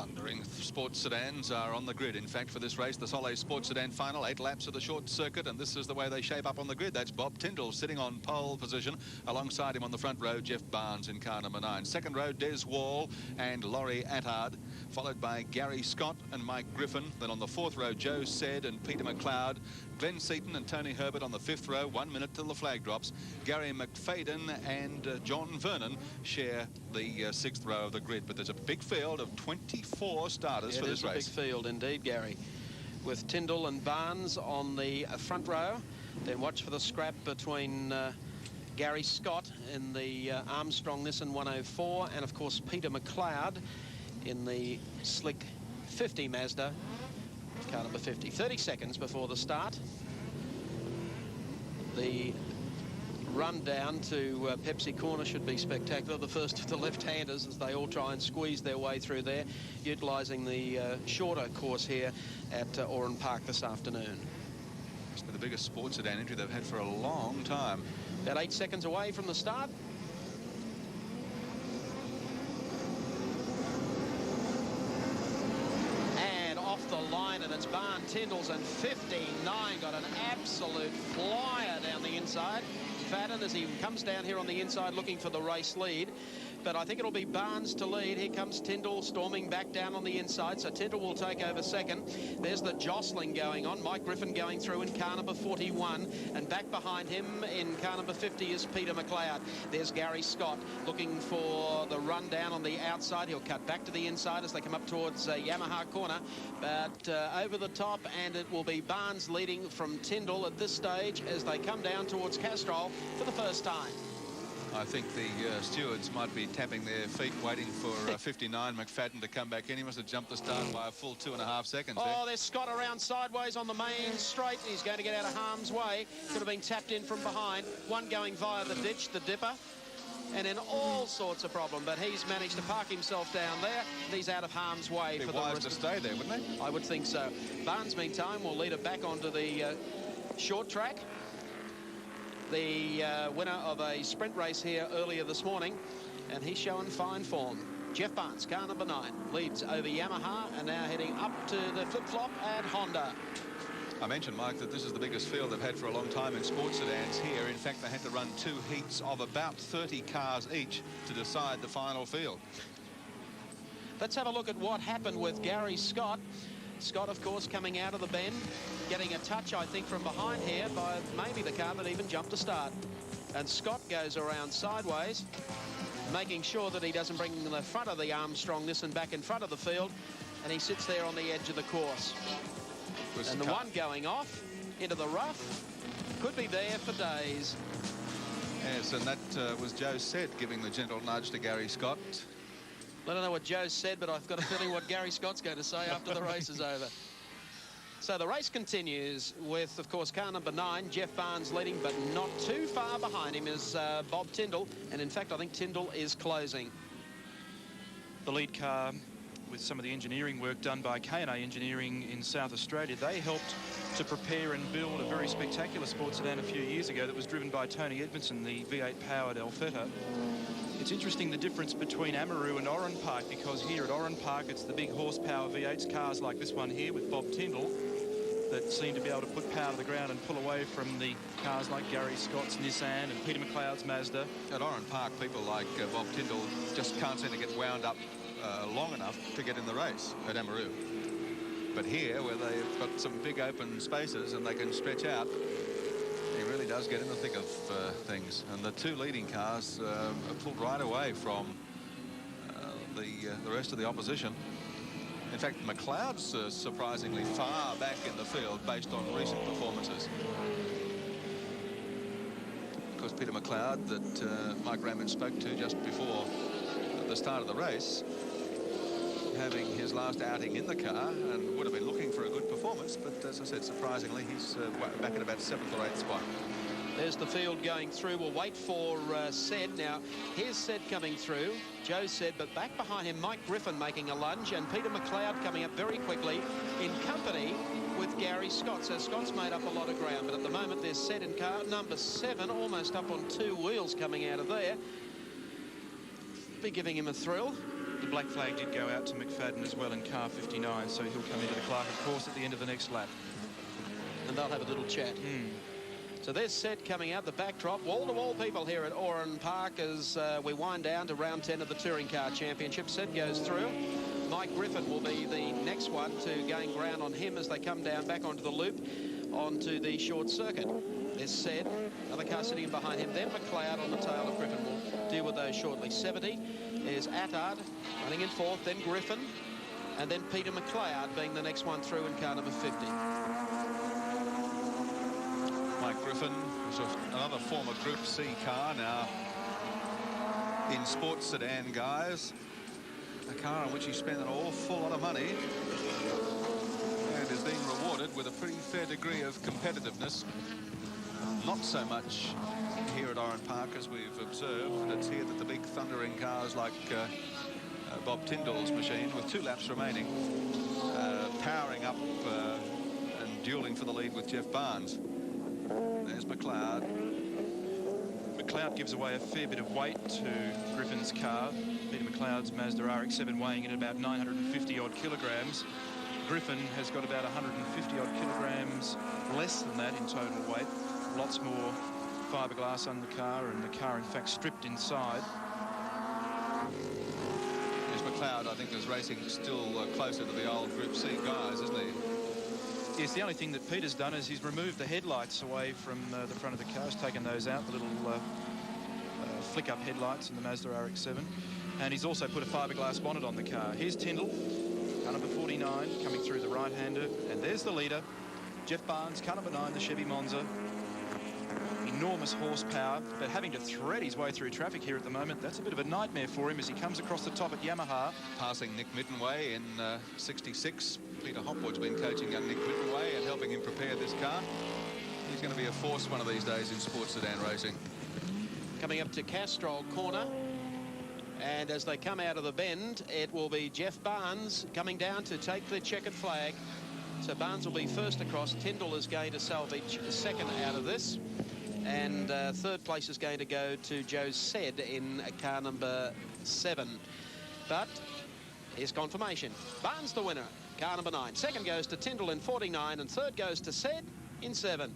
Thundering sports sedans are on the grid. In fact, for this race, the Soleil Sports Sedan final, 8 laps of the short circuit, and this is the way they shape up on the grid. That's Bob Tyndall sitting on pole position. Alongside him on the front row, Jeff Barnes in car number 9. Second row, Des Wall and Laurie Attard, followed by Gary Scott and Mike Griffin. Then on the fourth row, Joe Said and Peter McLeod. Glenn Seaton and Tony Herbert on the fifth row. 1 minute till the flag drops. Gary McFadden and John Vernon share the sixth row of the grid. But there's a big field of 24 starters for this race. It is a big field indeed, Gary, with Tyndall and Barnes on the front row. Then watch for the scrap between Gary Scott in the Armstrong Nissan 104 and, of course, Peter McLeod in the slick 50 Mazda, car number 50. 30 seconds before the start. The run down to Pepsi Corner should be spectacular. The first of the left-handers as they all try and squeeze their way through there, utilising the shorter course here at Oran Park this afternoon. It's the biggest sports sedan entry they've had for a long time. About 8 seconds away from the start. Off the line, and it's Barn Tyndall's, and 59 got an absolute flyer down the inside. Fadden as he comes down here on the inside looking for the race lead, but I think it'll be Barnes to lead. Here comes Tyndall storming back down on the inside, so Tyndall will take over second. There's the jostling going on. Mike Griffin going through in car number 41, and back behind him in car number 50 is Peter McLeod. There's Gary Scott looking for the run down on the outside. He'll cut back to the inside as they come up towards Yamaha Corner, but over the top, and it will be Barnes leading from Tyndall at this stage as they come down towards Castrol for the first time. I think the stewards might be tapping their feet waiting for 59 McFadden to come back in. He must have jumped the start by a full 2.5 seconds. Oh, there's Scott around sideways on the main straight. He's going to get out of harm's way. Could have been tapped in from behind. One going via the ditch, the dipper, and in all sorts of problem. But he's managed to park himself down there. And he's out of harm's way. It'd for be the wise rest to stay there, wouldn't it? I would think so. Barnes, meantime, will lead it back onto the short track. The winner of a sprint race here earlier this morning, and he's showing fine form. Jeff Barnes, car number 9, leads over Yamaha, and now heading up to the flip-flop at Honda. I mentioned, Mike, that this is the biggest field they've had for a long time in sports sedans here. In fact, they had to run 2 heats of about 30 cars each to decide the final field. Let's have a look at what happened with Gary Scott. Scott, of course, coming out of the bend, getting a touch, I think, from behind here by maybe the car that even jumped to start. And Scott goes around sideways, making sure that he doesn't bring the front of the Armstrong Nissan back in front of the field, and he sits there on the edge of the course. And the one going off into the rough could be there for days. Yes, and that was Joe Said giving the gentle nudge to Gary Scott. I don't know what Joe said, but I've got a feeling what Gary Scott's going to say after the race is over. So the race continues with, of course, car number 9, Jeff Barnes leading, but not too far behind him is Bob Tyndall. And in fact, I think Tyndall is closing. The lead car, with some of the engineering work done by K&A Engineering in South Australia, they helped to prepare and build a very spectacular sports sedan a few years ago that was driven by Tony Edmondson, the V8 powered Alfetta. It's interesting the difference between Amaroo and Oran Park, because here at Oran Park it's the big horsepower V8s, cars like this one here with Bob Tyndall, that seem to be able to put power to the ground and pull away from the cars like Gary Scott's Nissan and Peter McLeod's Mazda. At Oran Park, people like Bob Tyndall just can't seem to get wound up long enough to get in the race at Amaroo. But here, where they've got some big open spaces and they can stretch out, he really does get in the thick of things. And the 2 leading cars are pulled right away from the rest of the opposition. In fact, McLeod's surprisingly far back in the field based on recent performances. Of course, Peter McLeod, that Mike Raymond spoke to just before the start of the race, having his last outing in the car and would have been looking for a good performance, but as I said, surprisingly, he's back at about 7th or 8th spot. There's the field going through. We'll wait for Sed. Now, here's Sed coming through. Joe Sed, but back behind him, Mike Griffin making a lunge, and Peter McLeod coming up very quickly in company with Gary Scott. So Scott's made up a lot of ground, but at the moment there's Sed in car number 7, almost up on 2 wheels coming out of there. Be giving him a thrill. The black flag did go out to McFadden as well in car 59, so he'll come into the Clark, of course, at the end of the next lap. And they'll have a little chat. So there's Sed coming out, the backdrop. Wall-to-wall people here at Oran Park as we wind down to round 10 of the Touring Car Championship. Sed goes through. Mike Griffin will be the next one to gain ground on him as they come down back onto the loop, onto the short circuit. There's Sed, another car sitting in behind him. Then McLeod on the tail of Griffin. We'll deal with those shortly. 70 is Attard running in fourth, then Griffin, and then Peter McLeod being the next one through in car number 50. Mike Griffin is another former Group C car, now in sports sedan guys. A car on which he spent an awful lot of money and is being rewarded with a pretty fair degree of competitiveness. Not so much here at Oran Park as we've observed, and it's here that the big thundering cars like Bob Tyndall's machine, with 2 laps remaining, powering up and dueling for the lead with Jeff Barnes. There's McLeod. McLeod gives away a fair bit of weight to Griffin's car. Peter McLeod's Mazda RX-7 weighing in at about 950 odd kilograms. Griffin has got about 150 odd kilograms less than that in total weight. Lots more fiberglass on the car, and the car in fact stripped inside. Yes, McLeod, I think, is racing still closer to the old Group C guys, isn't he? Yes, the only thing that Peter's done is he's removed the headlights away from the front of the car. He's taken those out, the little flick-up headlights in the Mazda RX-7. And he's also put a fiberglass bonnet on the car. Here's Tyndall, car number 49, coming through the right-hander. And there's the leader, Jeff Barnes, car number 9, the Chevy Monza. Enormous horsepower, but having to thread his way through traffic here at the moment, that's a bit of a nightmare for him as he comes across the top at Yamaha. Passing Nick Mittenway in 66. Peter Hopwood's been coaching young Nick Mittenway and helping him prepare this car. He's going to be a force one of these days in sports sedan racing. Coming up to Castrol Corner, and as they come out of the bend, it will be Jeff Barnes coming down to take the checkered flag. So Barnes will be first across. Tyndall is going to salvage second out of this. And third place is going to go to Joe Sed in car number 7. But here's confirmation. Barnes the winner, car number 9. Second goes to Tyndall in 49, and third goes to Sed in 7.